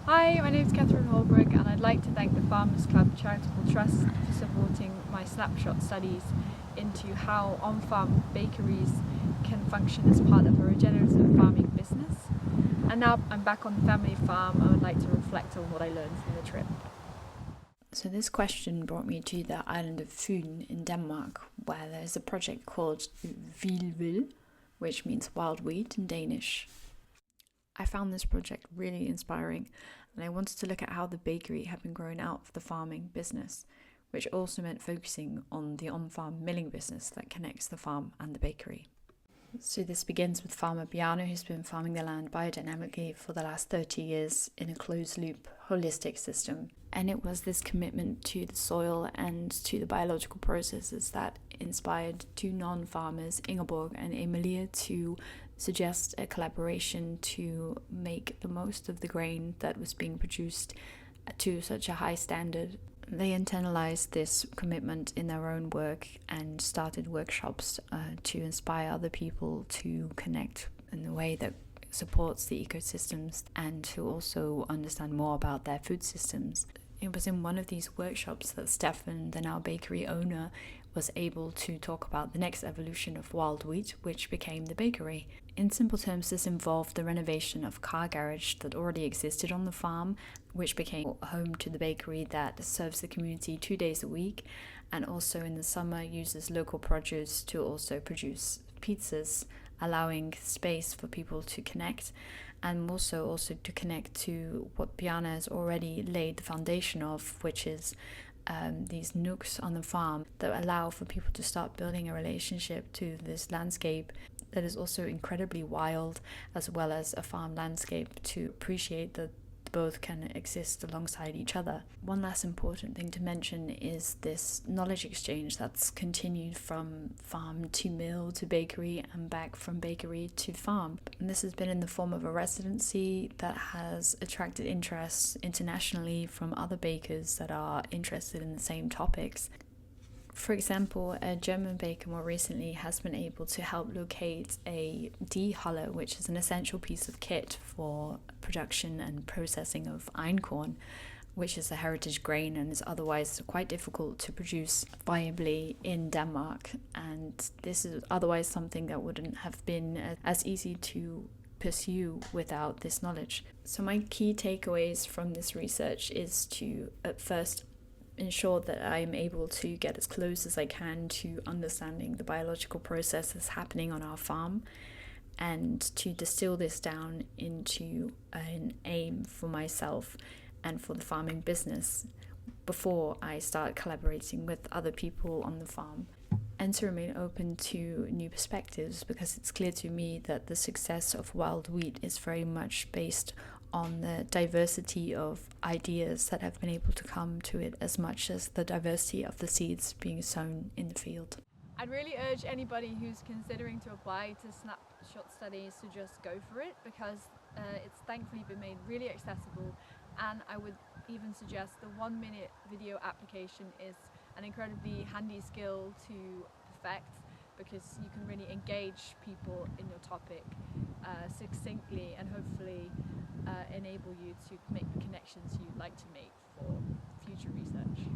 Hi, my name is Catherine Holbrook, and I'd like to thank the Farmers Club Charitable Trust for supporting my snapshot studies into how on-farm bakeries can function as part of a regenerative farming business. And now I'm back on the family farm. I would like to reflect on what I learned from the trip. So this question brought me to the island of Fyn in Denmark, where there's a project called Vildvil, which means wild wheat in Danish. I found this project really inspiring, and I wanted to look at how the bakery had been grown out of the farming business, which also meant focusing on the on-farm milling business that connects the farm and the bakery. So this begins with farmer Bjarne, who's been farming the land biodynamically for the last 30 years in a closed-loop, holistic system. And it was this commitment to the soil and to the biological processes that inspired two non-farmers, Ingeborg and Emilia, to suggest a collaboration to make the most of the grain that was being produced to such a high standard. They internalized this commitment in their own work and started workshops to inspire other people to connect in a way that supports the ecosystems and to also understand more about their food systems. It was in one of these workshops that Stefan, the now bakery owner, was able to talk about the next evolution of wild wheat, which became the bakery. In simple terms, this involved the renovation of a car garage that already existed on the farm, which became home to the bakery that serves the community 2 days a week, and also in the summer uses local produce to also produce pizzas, allowing space for people to connect, and also to connect to what Bjarne has already laid the foundation of, which is these nooks on the farm that allow for people to start building a relationship to this landscape that is also incredibly wild, as well as a farm landscape, to appreciate that both can exist alongside each other. One last important thing to mention is this knowledge exchange that's continued from farm to mill to bakery and back from bakery to farm. And this has been in the form of a residency that has attracted interest internationally from other bakers that are interested in the same topics. For example, a German baker more recently has been able to help locate a D-huller, which is an essential piece of kit for production and processing of einkorn, which is a heritage grain and is otherwise quite difficult to produce viably in Denmark. And this is otherwise something that wouldn't have been as easy to pursue without this knowledge. So my key takeaways from this research is to, at first, ensure that I'm able to get as close as I can to understanding the biological processes happening on our farm, and to distill this down into an aim for myself and for the farming business before I start collaborating with other people on the farm, and to remain open to new perspectives, because it's clear to me that the success of wild wheat is very much based on the diversity of ideas that have been able to come to it, as much as the diversity of the seeds being sown in the field. I'd really urge anybody who's considering to apply to snapshot studies to just go for it, because it's thankfully been made really accessible, and I would even suggest the 1-minute video application is an incredibly handy skill to perfect, because you can really engage people in your topic succinctly and hopefully enable you to make the connections you'd like to make for future research.